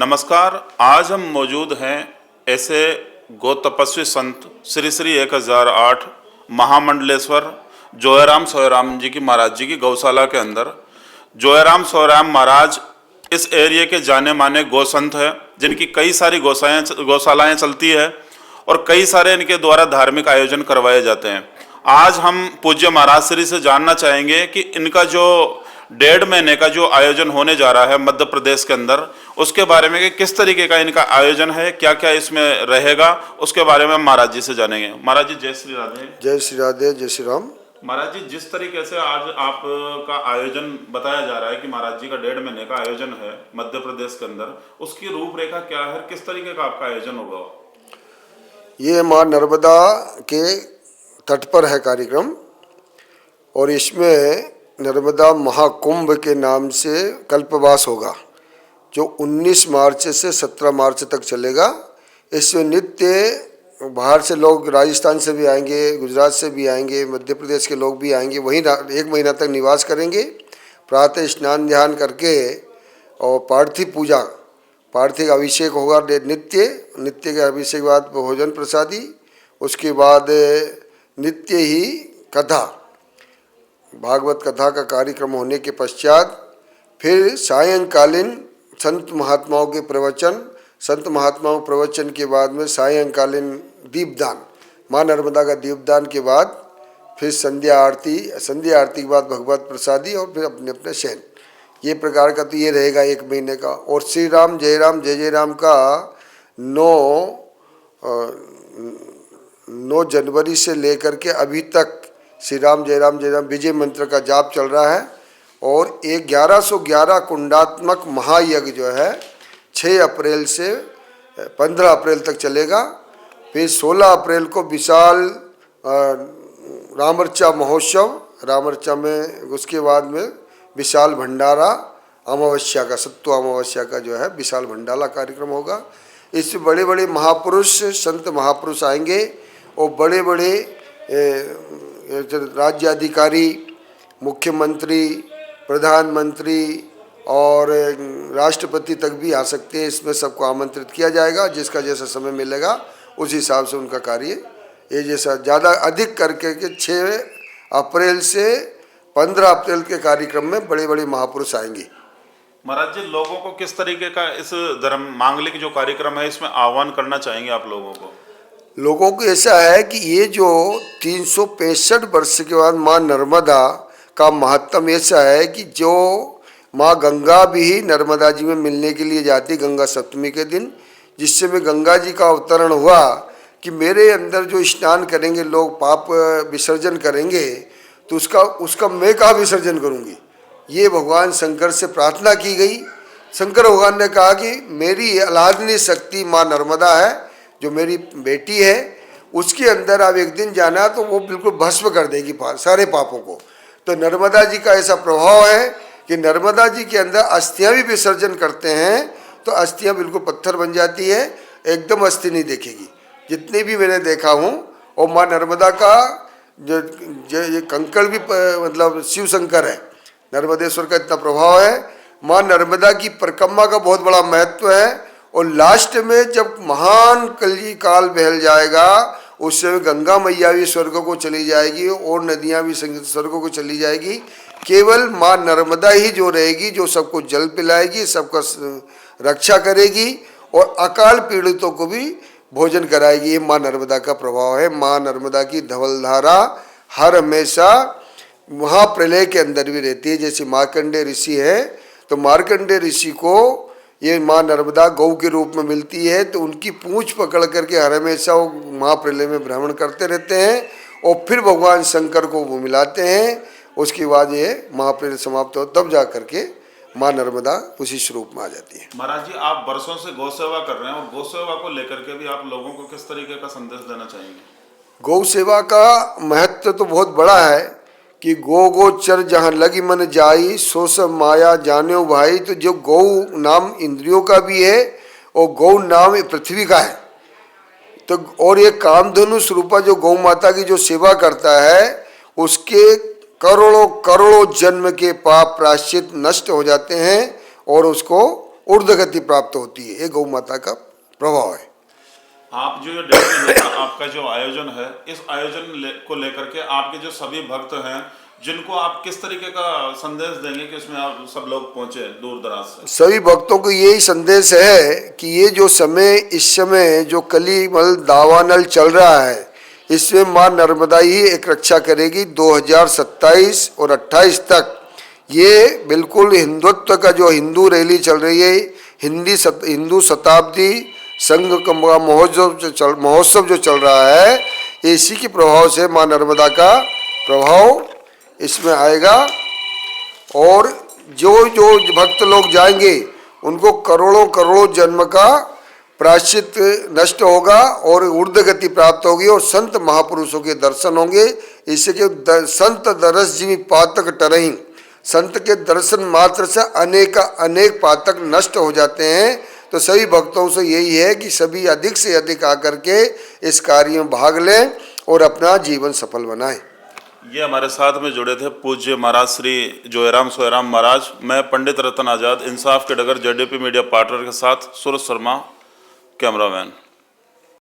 नमस्कार। आज हम मौजूद हैं ऐसे गौ तपस्वी संत श्री श्री 1008 महामंडलेश्वर जोयाराम सोयाराम जी की महाराज जी की गौशाला के अंदर। जोयाराम सोयाराम महाराज इस एरिया के जाने माने गौ संत है, जिनकी कई सारी गौशालाएं चलती है और कई सारे इनके द्वारा धार्मिक आयोजन करवाए जाते हैं। आज हम पूज्य महाराज श्री से जानना चाहेंगे कि इनका जो 1.5 महीने का जो आयोजन होने जा रहा है मध्य प्रदेश के अंदर, उसके बारे में कि किस तरीके का इनका आयोजन है, क्या क्या इसमें रहेगा, उसके बारे में महाराज जी से जानेंगे। महाराज जी जय श्री राधे। जय श्री राधे, जय श्री राम। महाराज जी, जिस तरीके से आज आपका आयोजन बताया जा रहा है कि महाराज जी का 1.5 महीने का आयोजन है मध्य प्रदेश के अंदर, उसकी रूपरेखा क्या है, किस तरीके का आपका आयोजन होगा? ये माँ नर्मदा के तट पर है कार्यक्रम, और इसमें नर्मदा महाकुंभ के नाम से कल्पवास होगा, जो 19 मार्च से 17 मार्च तक चलेगा। इसमें नित्य बाहर से लोग, राजस्थान से भी आएंगे, गुजरात से भी आएंगे, मध्य प्रदेश के लोग भी आएंगे, वहीं 1 महीना तक निवास करेंगे। प्रातः स्नान ध्यान करके और पार्थिव पूजा, पार्थिव अभिषेक होगा नित्य के अभिषेक के बाद भोजन प्रसादी, उसके बाद नित्य ही कथा, भागवत कथा का कार्यक्रम होने के पश्चात फिर सायंकालीन संत महात्माओं के प्रवचन, संत महात्माओं प्रवचन के बाद में सायंकालीन दीपदान, माँ नर्मदा का दीपदान के बाद फिर संध्या आरती के बाद भगवत प्रसादी और फिर अपने अपने शयन। ये प्रकार का तो ये रहेगा 1 महीने का। और श्री राम जय राम का 9 जनवरी से लेकर के अभी तक श्री राम जय राम विजय मंत्र का जाप चल रहा है। और 1111 कुंडात्मक महायज्ञ जो है 6 अप्रैल से 15 अप्रैल तक चलेगा। फिर 16 अप्रैल को विशाल रामर्चा महोत्सव, रामर्चा में उसके बाद में विशाल भंडारा, अमावस्या का, सत्तु अमावस्या का जो है विशाल भंडारा कार्यक्रम होगा। इसमें बड़े बड़े महापुरुष, संत महापुरुष आएंगे और बड़े बड़े राज्याधिकारी, मुख्यमंत्री, प्रधानमंत्री और राष्ट्रपति तक भी आ सकते हैं। इसमें सबको आमंत्रित किया जाएगा, जिसका जैसा समय मिलेगा उस हिसाब से उनका कार्य ये जैसा ज़्यादा अधिक करके 6 अप्रैल से 15 अप्रैल के कार्यक्रम में बड़े बड़े महापुरुष आएंगे। महाराज जी, लोगों को किस तरीके का इस धर्म मांगलिक जो कार्यक्रम है इसमें आह्वान करना चाहेंगे आप लोगों को? लोगों को ऐसा है कि ये जो 365 वर्ष के बाद माँ नर्मदा का महत्व ऐसा है कि जो माँ गंगा भी नर्मदा जी में मिलने के लिए जाती गंगा सप्तमी के दिन, जिससे में गंगा जी का अवतरण हुआ कि मेरे अंदर जो स्नान करेंगे लोग, पाप विसर्जन करेंगे, तो उसका मैं कहाँ विसर्जन करूँगी। ये भगवान शंकर से प्रार्थना की गई। शंकर भगवान ने कहा कि मेरी आह्लादनीय शक्ति माँ नर्मदा है, जो मेरी बेटी है, उसके अंदर आप एक दिन जाना तो वो बिल्कुल भस्म कर देगी सारे पापों को। तो नर्मदा जी का ऐसा प्रभाव है कि नर्मदा जी के अंदर अस्थियां भी विसर्जन करते हैं तो अस्थियां बिल्कुल पत्थर बन जाती है, एकदम अस्थि नहीं दिखेगी। जितने भी मैंने देखा हूँ, और माँ नर्मदा का जो ये कंकड़ भी मतलब शिव शंकर है, नर्मदेश्वर का इतना प्रभाव है। माँ नर्मदा की परिक्रमा का बहुत बड़ा महत्व है। और लास्ट में जब महान कली काल बहल जाएगा, उस समय गंगा मैया भी स्वर्ग को चली जाएगी और नदियां भी स्वर्ग को चली जाएगी। केवल माँ नर्मदा ही जो रहेगी, जो सबको जल पिलाएगी, सबका रक्षा करेगी और अकाल पीड़ितों को भी भोजन कराएगी। ये माँ नर्मदा का प्रभाव है। माँ नर्मदा की धवलधारा हर हमेशा महाप्रलय के अंदर भी रहती है। जैसे मार्कंडेय ऋषि है, तो मार्कंडेय ऋषि को ये माँ नर्मदा गौ के रूप में मिलती है, तो उनकी पूंछ पकड़ करके हर हमेशा वो महाप्रलय में भ्रमण करते रहते हैं और फिर भगवान शंकर को वो मिलाते हैं। उसके बाद ये महाप्रलय समाप्त हो, तब जा करके माँ नर्मदा उसी स्वरूप में आ जाती है। महाराज जी, आप वर्षों से गौ सेवा कर रहे हैं और गौ सेवा को लेकर के भी आप लोगों को किस तरीके का संदेश देना चाहेंगे? गौ सेवा का महत्व तो बहुत बड़ा है कि गो चर जहाँ लगी मन जाई, सो सब माया जाने भाई। तो जो गौ नाम इंद्रियों का भी है और गौ नाम पृथ्वी का है। तो और ये कामधेनु स्वरूपा जो गौ माता की जो सेवा करता है, उसके करोड़ों करोड़ों जन्म के पाप प्रायश्चित नष्ट हो जाते हैं और उसको ऊर्ध्वगति प्राप्त होती है। ये गौ माता का प्रभाव है। आप जो ये 1.5 महीने का आपका जो आयोजन है, इस को लेकर के आपके जो सभी भक्त हैं, जिनको आप किस तरीके का संदेश देंगे कि इसमें आप सब लोग पहुंचे दूर दराज से? सभी भक्तों को यही संदेश है कि ये जो समय, इस समय जो कलिमल दावानल चल रहा है, इसमें माँ नर्मदा ही एक रक्षा करेगी। 2027 और 28 तक ये बिल्कुल हिंदुत्व का जो हिंदू रैली चल रही है, हिंदू शताब्दी संघ का महोत्सव जो चल रहा है, इसी के प्रभाव से माँ नर्मदा का प्रभाव इसमें आएगा। और जो भक्त लोग जाएंगे उनको करोड़ों करोड़ों जन्म का प्रायश्चित नष्ट होगा और ऊर्ध्व गति प्राप्त होगी और संत महापुरुषों के दर्शन होंगे। इससे कि संत दरस जीवी पातक टरही, संत के दर्शन मात्र से अनेक पातक नष्ट हो जाते हैं। तो सभी भक्तों से यही है कि सभी अधिक से अधिक आकर के इस कार्य में भाग लें और अपना जीवन सफल बनाएं। ये हमारे साथ में जुड़े थे पूज्य महाराज श्री जोयराम सोयराम महाराज। मैं पंडित रतन आजाद, इंसाफ के डगर, जेडीपी मीडिया पार्टनर के साथ सूरज शर्मा, कैमरामैन।